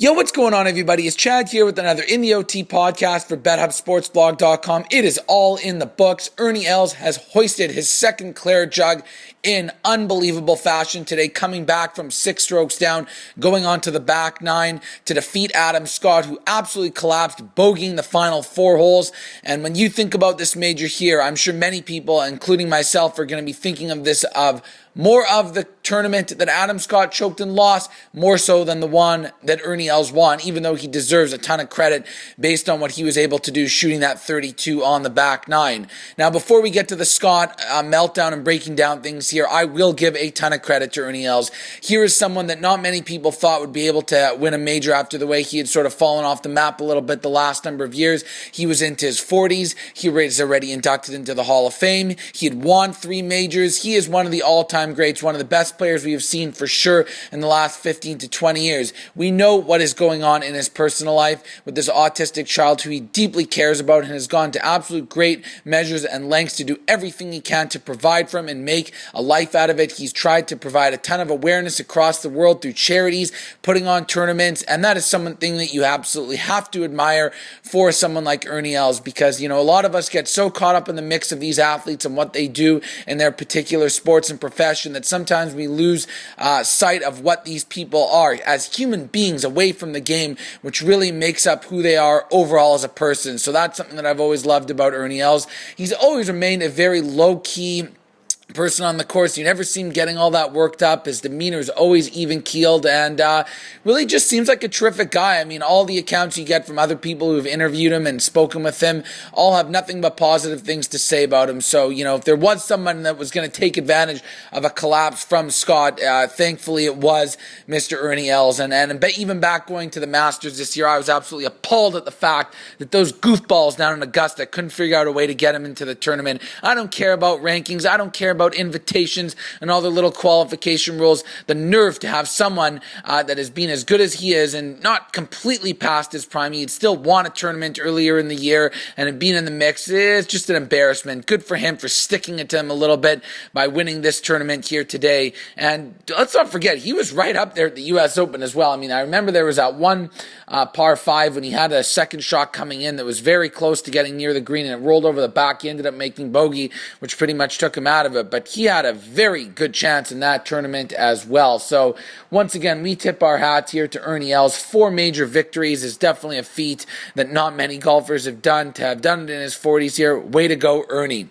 Yo, what's going on, everybody? It's Chad here with another In the OT podcast for BetHubSportsBlog.com. It is all in the books. Ernie Els has hoisted his second Claret jug in unbelievable fashion today, coming back from 6 strokes down, going on to the back 9 to defeat Adam Scott, who absolutely collapsed, bogeying the final 4 holes. And when you think about this major here, I'm sure many people, including myself, are going to be thinking of this more of the tournament that Adam Scott choked and lost, more so than the one that Ernie Els won, even though he deserves a ton of credit based on what he was able to do shooting that 32 on the back 9. Now, before we get to the Scott meltdown and breaking down things here, I will give a ton of credit to Ernie Els. Here is someone that not many people thought would be able to win a major after the way he had sort of fallen off the map a little bit the last number of years. He was into his 40s. He was already inducted into the Hall of Fame. He had won 3 majors. He is one of the all-time greats, one of the best players we have seen for sure in the last 15 to 20 years. We know what is going on in his personal life with this autistic child who he deeply cares about and has gone to absolute great measures and lengths to do everything he can to provide for him and make a life out of it. He's tried to provide a ton of awareness across the world through charities, putting on tournaments, and that is something that you absolutely have to admire for someone like Ernie Els, because, you know, a lot of us get so caught up in the mix of these athletes and what they do in their particular sports and professions that sometimes we lose sight of what these people are as human beings away from the game, which really makes up who they are overall as a person. So that's something that I've always loved about Ernie Els. He's always remained a very low-key person on the course. You never see him getting all that worked up. His demeanor is always even-keeled and really just seems like a terrific guy. I mean, all the accounts you get from other people who have interviewed him and spoken with him all have nothing but positive things to say about him. So, you know, if there was someone that was going to take advantage of a collapse from Scott, thankfully it was Mr. Ernie Els. And even back going to the Masters this year, I was absolutely appalled at the fact that those goofballs down in Augusta couldn't figure out a way to get him into the tournament. I don't care about rankings. I don't care about invitations and all the little qualification rules. The nerve to have someone that has been as good as he is and not completely past his prime. He'd still won a tournament earlier in the year and had been in the mix. It's just an embarrassment. Good for him for sticking it to him a little bit by winning this tournament here today. And let's not forget, he was right up there at the U.S. Open as well. I mean, I remember there was that one par 5 when he had a second shot coming in that was very close to getting near the green and it rolled over the back. He ended up making bogey, which pretty much took him out of it. But he had a very good chance in that tournament as well. So once again, we tip our hats here to Ernie Els. 4 major victories is definitely a feat that not many golfers have done. To have done it in his 40s here, way to go, Ernie.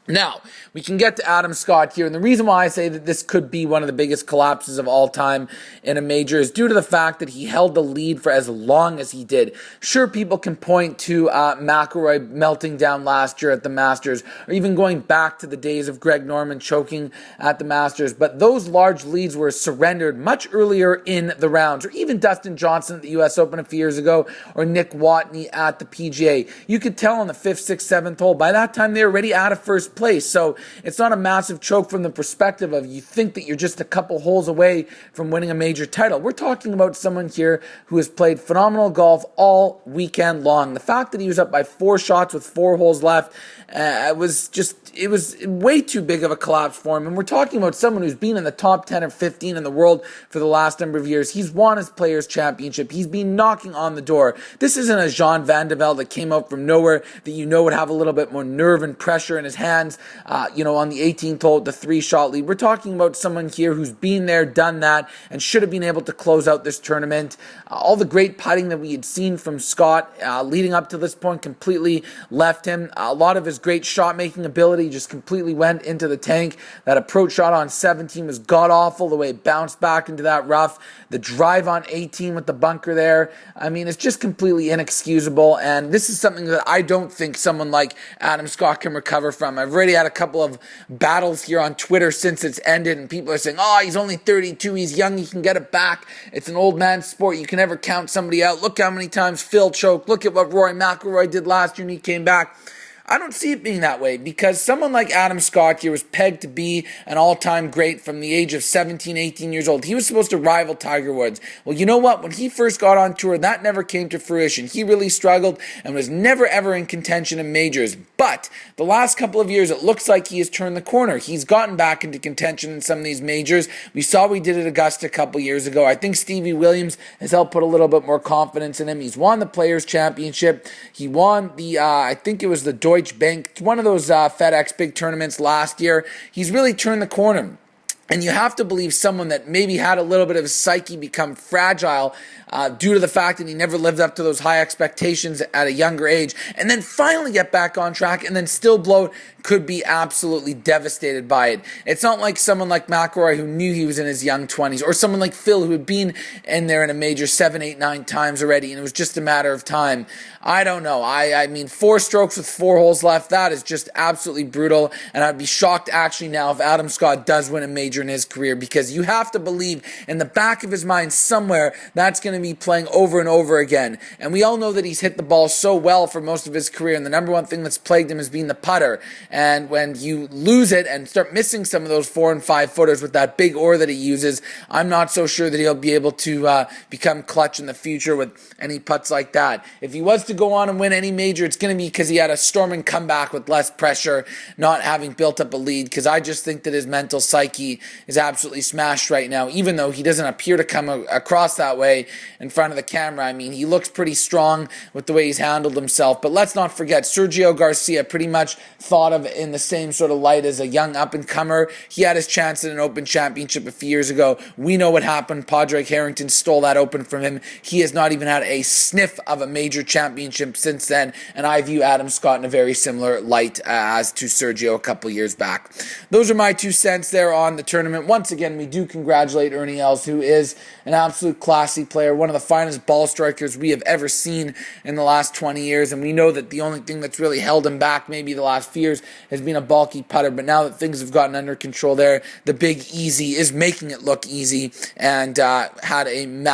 Now, we can get to Adam Scott here, and the reason why I say that this could be one of the biggest collapses of all time in a major is due to the fact that he held the lead for as long as he did. Sure, people can point to McIlroy melting down last year at the Masters, or even going back to the days of Greg Norman choking at the Masters, but those large leads were surrendered much earlier in the rounds, or even Dustin Johnson at the U.S. Open a few years ago, or Nick Watney at the PGA. You could tell on the 5th, 6th, 7th hole, by that time they were already out of first place. So it's not a massive choke from the perspective of you think that you're just a couple holes away from winning a major title. We're talking about someone here who has played phenomenal golf all weekend long. The fact that he was up by 4 shots with 4 holes left it was way too big of a collapse for him. And we're talking about someone who's been in the top 10 or 15 in the world for the last number of years. He's won his Players' Championship. He's been knocking on the door. This isn't a Jean Van de Velde that came out from nowhere that you know would have a little bit more nerve and pressure in his hands, on the 18th hole, the 3-shot lead. We're talking about someone here who's been there, done that, and should have been able to close out this tournament. All the great putting that we had seen from Scott leading up to this point completely left him. A lot of his great shot-making ability just completely went into the tank. That approach shot on 17 was god-awful, the way it bounced back into that rough. The drive on 18 with the bunker there, I mean, it's just completely inexcusable, and this is something that I don't think someone like Adam Scott can recover from. I've already had a couple of battles here on Twitter since it's ended, and people are saying, oh, he's only 32, he's young, he can get it back. It's an old man's sport. You can never count somebody out. Look how many times Phil choked. Look at what Rory McIlroy did last year and he came back. I don't see it being that way, because someone like Adam Scott here was pegged to be an all-time great from the age of 17, 18 years old. He was supposed to rival Tiger Woods. Well, you know what? When he first got on tour, that never came to fruition. He really struggled and was never ever in contention in majors. But the last couple of years, it looks like he has turned the corner. He's gotten back into contention in some of these majors. We saw we did at Augusta a couple years ago. I think Stevie Williams has helped put a little bit more confidence in him. He's won the Players' Championship. He won the, I think it was the Deutsche Bank, one of those FedEx big tournaments last year. He's really turned the corner. And you have to believe someone that maybe had a little bit of his psyche become fragile due to the fact that he never lived up to those high expectations at a younger age, and then finally get back on track and then still blow it, could be absolutely devastated by it. It's not like someone like McIlroy, who knew he was in his young 20s, or someone like Phil, who had been in there in a major 7, 8, 9 times already, and it was just a matter of time. I don't know. I mean, 4 strokes with 4 holes left, that is just absolutely brutal, and I'd be shocked actually now if Adam Scott does win a major in his career, because you have to believe in the back of his mind somewhere that's going to be playing over and over again. And we all know that he's hit the ball so well for most of his career, and the number one thing that's plagued him has been the putter. And when you lose it and start missing some of those 4 and 5 footers with that big oar that he uses, I'm not so sure that he'll be able to become clutch in the future with any putts like that. If he was to go on and win any major, it's going to be because he had a storming comeback with less pressure, not having built up a lead, because I just think that his mental psyche is absolutely smashed right now, even though he doesn't appear to come across that way in front of the camera. I mean, he looks pretty strong with the way he's handled himself, but let's not forget, Sergio Garcia pretty much thought of in the same sort of light as a young up-and-comer. He had his chance at an Open Championship a few years ago. We know what happened. Padraig Harrington stole that Open from him. He has not even had a sniff of a major championship since then, and I view Adam Scott in a very similar light as to Sergio a couple years back. Those are my 2 cents there on the tournament. Once again, we do congratulate Ernie Els, who is an absolute classy player, one of the finest ball strikers we have ever seen in the last 20 years, and we know that the only thing that's really held him back maybe the last few years has been a bulky putter, but now that things have gotten under control there, the big easy is making it look easy, and had a massive